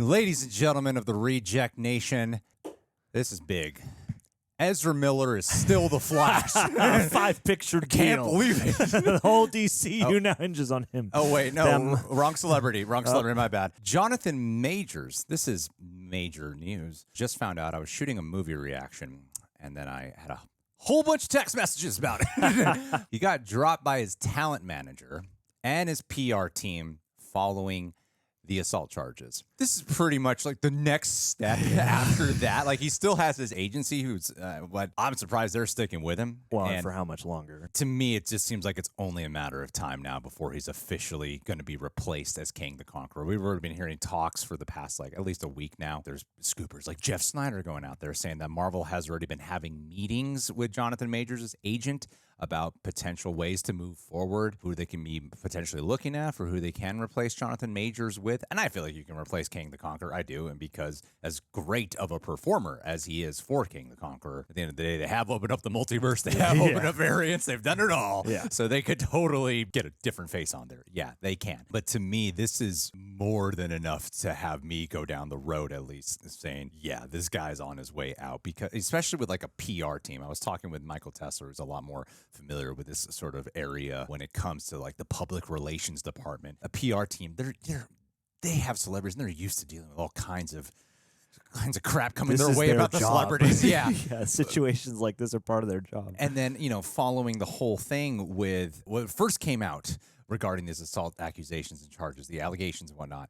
Ladies and gentlemen of the Reject Nation, this is big. Ezra Miller is still the Flash. 5-picture deal. Can't believe it. The whole DCU now hinges on him. Oh, wait, no. Wrong celebrity. Wrong celebrity, my bad. Jonathan Majors, this is major news. Just found out I was shooting a movie reaction, and then I had a whole bunch of text messages about it. He got dropped by his talent manager and his PR team following the assault charges. This is pretty much like the next step after that. Like, he still has his agency, who's what I'm surprised they're sticking with him. Well, and for how much longer? to me, it just seems like it's only a matter of time now before he's officially going to be replaced as Kang the Conqueror. We've already been hearing talks for the past, like, at least a week now. There's scoopers like Jeff Snyder going out there saying that Marvel has already been having meetings with Jonathan Majors' agent about potential ways to move forward, who they can be potentially looking at, for who they can replace Jonathan Majors with. And I feel like you can replace Kang the Conqueror. I do. And because as great of a performer as he is for Kang the Conqueror, at the end of the day, they have opened up the multiverse. They have opened up variants. They've done it all. Yeah. So they could totally get a different face on there. Yeah, they can. But to me, this is more than enough to have me go down the road, at least, saying, yeah, this guy's on his way out. Because especially with like a PR team. I was talking with Michael Tesler, who's a lot more familiar with this sort of area when it comes to like the public relations department. A PR team, they have celebrities and they're used to dealing with all kinds of crap coming their way about the celebrities. Yeah. Yeah, situations like this are part of their job. And then, following the whole thing with what first came out regarding these assault accusations and charges, the allegations and whatnot,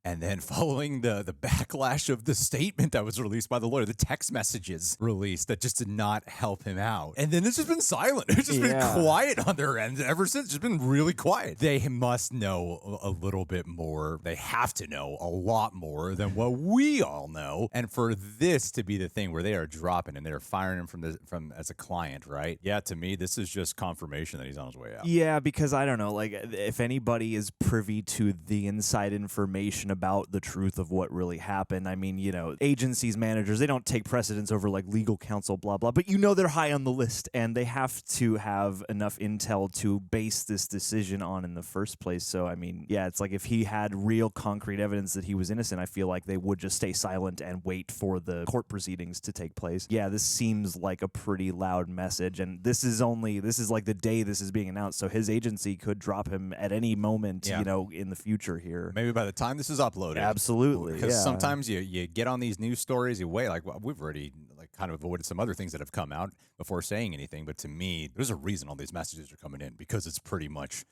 and then following the backlash of the statement that was released by the lawyer, the text messages released that just did not help him out. And then it's just been silent. It's just been quiet on their end ever since. It's just been really quiet. They must know a little bit more. They have to know a lot more than what we all know. And for this to be the thing where they are dropping and they're firing him from as a client, right? Yeah, to me, this is just confirmation that he's on his way out. Yeah, because I don't know, like, if anybody is privy to the inside information about the truth of what really happened. I mean, agencies, managers, they don't take precedence over like legal counsel, blah, blah, but they're high on the list and they have to have enough intel to base this decision on in the first place. So, I mean, yeah, it's like if he had real concrete evidence that he was innocent, I feel like they would just stay silent and wait for the court proceedings to take place. Yeah, this seems like a pretty loud message, and this is like the day this is being announced, so his agency could drop him at any moment, in the future here. Maybe by the time this is uploaded. Absolutely. Because sometimes you get on these news stories, you wait, like, well, we've already kind of avoided some other things that have come out before saying anything. But to me, there's a reason all these messages are coming in, because it's pretty much,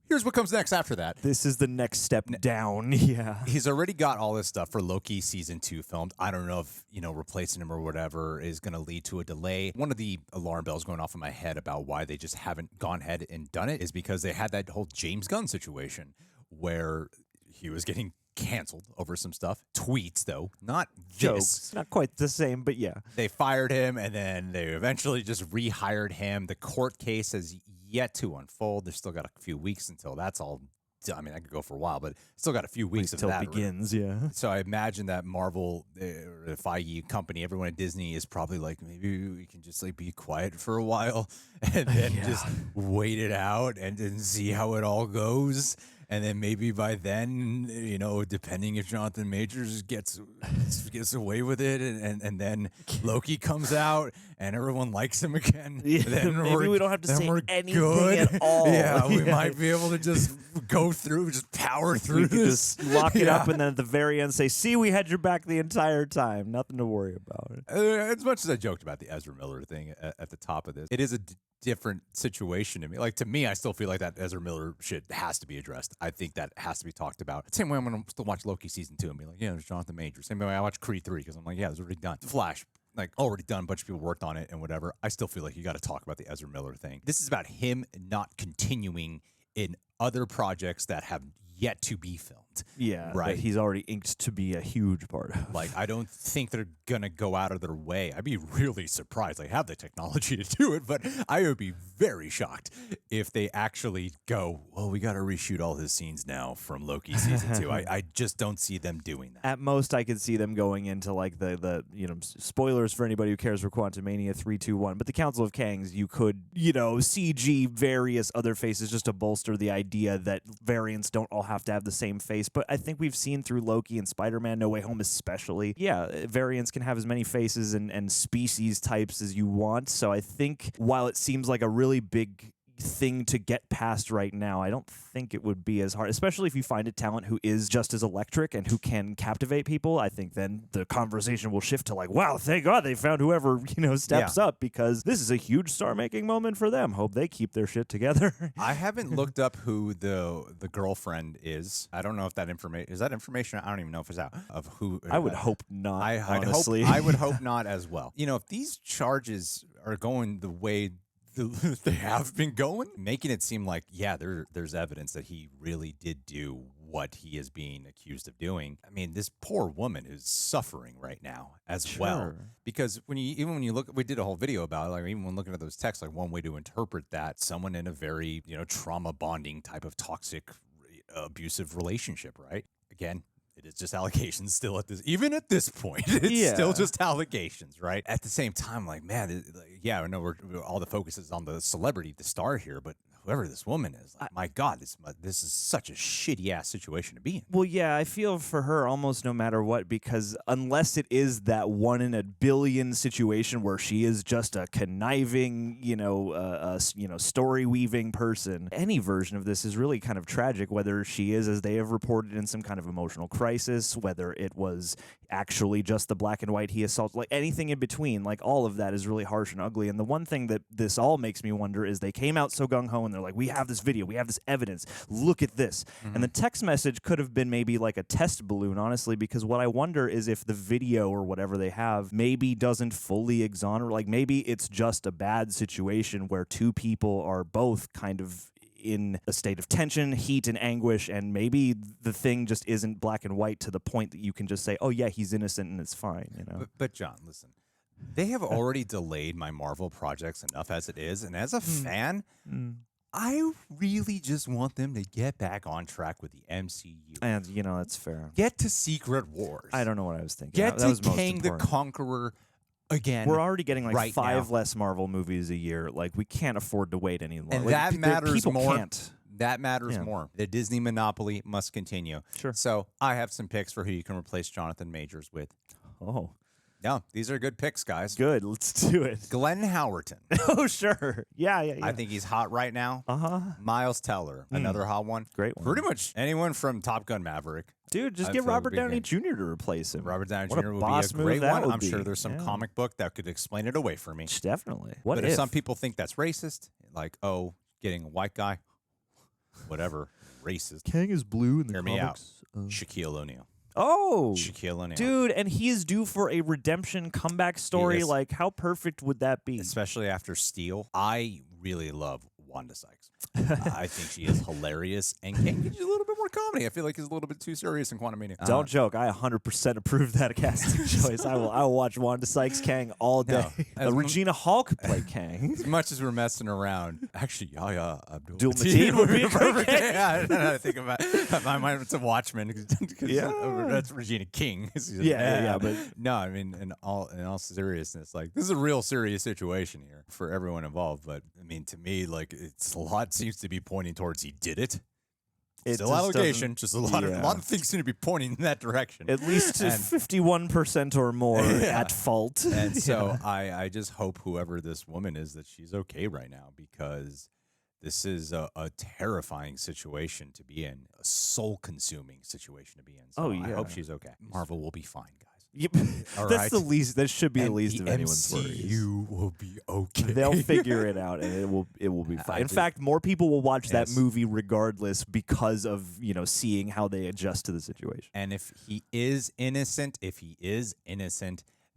here's what comes next after that. This is the next step down. Yeah. He's already got all this stuff for Loki season 2 filmed. I don't know if, replacing him or whatever is going to lead to a delay. One of the alarm bells going off in my head about why they just haven't gone ahead and done it is because they had that whole James Gunn situation where he was getting canceled over some stuff. Tweets, though, not jokes. Not quite the same, but yeah. They fired him, and then they eventually just rehired him. The court case has yet to unfold. They've still got a few weeks until that's all done. I mean, I could go for a while, but still got a few weeks until that it begins, yeah. So I imagine that Marvel, the Feige company, everyone at Disney is probably like, maybe we can just like be quiet for a while and then just wait it out and then see how it all goes. And then maybe by then, depending if Jonathan Majors gets away with it, and then Loki comes out and everyone likes him again, then maybe we don't have to say anything good. At all. Yeah, we might be able to just go through, just power through this. Just lock it up and then at the very end say, see, we had your back the entire time. Nothing to worry about. As much as I joked about the Ezra Miller thing at the top of this, it is a different situation to me. Like, to me, I still feel like that Ezra Miller shit has to be addressed. I think that has to be talked about. Same way I'm going to still watch Loki season 2 and be like, yeah, there's Jonathan Majors. Same way I watch Creed 3 because I'm like, yeah, it's already done. Flash, like, already done. A bunch of people worked on it and whatever. I still feel like you got to talk about the Ezra Miller thing. This is about him not continuing in other projects that have yet to be filmed. Yeah, right. That he's already inked to be a huge part of. Like, I don't think they're gonna go out of their way. I'd be really surprised. They have the technology to do it, but I would be very shocked if they actually go, well, we got to reshoot all his scenes now from Loki season 2. I just don't see them doing that. At most, I could see them going into like the spoilers for anybody who cares for Quantumania 3-2-1. But the Council of Kangs, you could CG various other faces just to bolster the idea that variants don't all have to have the same face. face, but I think we've seen through Loki and Spider-Man No Way Home especially, variants can have as many faces and species types as you want. So I think while it seems like a really big thing to get past right now, I don't think it would be as hard, especially if you find a talent who is just as electric and who can captivate people. I think then the conversation will shift to like, wow, thank God they found whoever, steps up, because this is a huge star-making moment for them. Hope they keep their shit together. I haven't looked up who the girlfriend is. I don't know if that information is information. I don't even know if it's out of who. I would hope not. Honestly, I would hope not as well. If these charges are going the way they have been going, making it seem like, there's evidence that he really did do what he is being accused of doing. I mean, this poor woman is suffering right now as well. Because when you look, we did a whole video about it, like even when looking at those texts, like one way to interpret that, someone in a very, trauma bonding type of toxic, abusive relationship, right? Again, it is just allegations still even at this point. It's still just allegations, right? At the same time, like, man, I know all the focus is on the celebrity, the star here, but whoever this woman is, like, my God, this is such a shitty ass situation to be in. Well, yeah, I feel for her almost no matter what, because unless it is that 1 in a billion situation where she is just a conniving, story weaving person, any version of this is really kind of tragic. Whether she is, as they have reported, in some kind of emotional crisis, whether it was actually just the black and white he assaulted, like anything in between, like all of that is really harsh and ugly. And the one thing that this all makes me wonder is they came out so gung-ho and they're like, we have this video, we have this evidence, look at this. And the text message could have been maybe like a test balloon, honestly, because what I wonder is if the video or whatever they have maybe doesn't fully exonerate, like maybe it's just a bad situation where two people are both kind of in a state of tension, heat, and anguish, and maybe the thing just isn't black and white to the point that you can just say, oh yeah, he's innocent and it's fine, But John, listen, they have already delayed my Marvel projects enough as it is, and as a fan, I really just want them to get back on track with the MCU. And, that's fair. Get to Secret Wars. I don't know what I was thinking. Get that to was most Kang the important. Conqueror again. We're already getting like right 5 now. less Marvel movies a year. Like, we can't afford to wait any longer. And like, that matters people more. Can't. That matters more. The Disney monopoly must continue. Sure. So I have some picks for who you can replace Jonathan Majors with. Oh. No, these are good picks, guys. Good. Let's do it. Glenn Howerton. Oh, sure. Yeah. I think he's hot right now. Miles Teller, another hot one. Great one. Pretty much anyone from Top Gun Maverick. Dude, just I get feel Robert would be Downey good. Jr. to replace him. Robert Downey What a Jr. would boss be a move great that one. would I'm be. sure there's some Yeah. comic book that could explain it away from me. Definitely. What But if? if some people think that's racist, like, getting a white guy, whatever, racist. Kang is blue in the Hear me out. comics? Shaquille O'Neal. Oh, Shaquille O'Neal. dude, and he is due for a redemption comeback story. is. Like, how perfect would that be? Especially after Steel. I really love Wanda Sykes. I think she is hilarious and can get you a little bit more comedy. I feel like he's a little bit too serious in Quantumania. Don't joke. I 100% approve that casting choice. I will watch Wanda Sykes Kang all day. Regina Hall could play Kang. As much as we're messing around, actually, Yahya Abdul Mateen would be perfect. Yeah, I think about my mind. It's a Watchmen. That's Regina King. Yeah, but no, I mean, in all seriousness, like this is a real serious situation here for everyone involved. But I mean, to me, like it's a lot seems to be pointing towards he did it. Still allegation, just a lot of things seem to be pointing in that direction. At least 51% or more at fault. And so I just hope whoever this woman is that she's okay right now, because this is a terrifying situation to be in, a soul-consuming situation to be in. So I hope she's okay. Marvel will be fine, guys. Yep. All That's right. the least. That should be And the least the of anyone's worries. MCU will be okay. They'll figure it out, and it will be fine. In fact, more people will watch that movie regardless because of seeing how they adjust to the situation. And if he is innocent,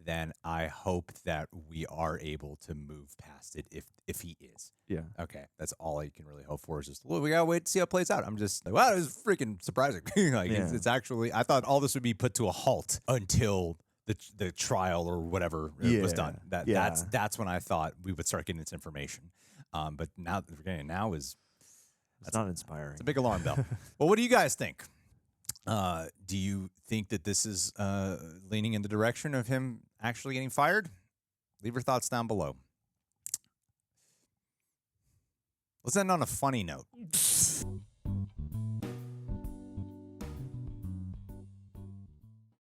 then I hope that we are able to move past it if he is. Yeah. Okay. That's all I can really hope for is just, we gotta wait to see how it plays out. I'm just like, wow, it was freaking surprising. It's actually, I thought all this would be put to a halt until the trial or whatever was done. That's when I thought we would start getting this information. But now is it's not inspiring. It's a big alarm bell. Well, what do you guys think? Do you think that this is leaning in the direction of him actually getting fired? Leave your thoughts down below. Let's end on a funny note.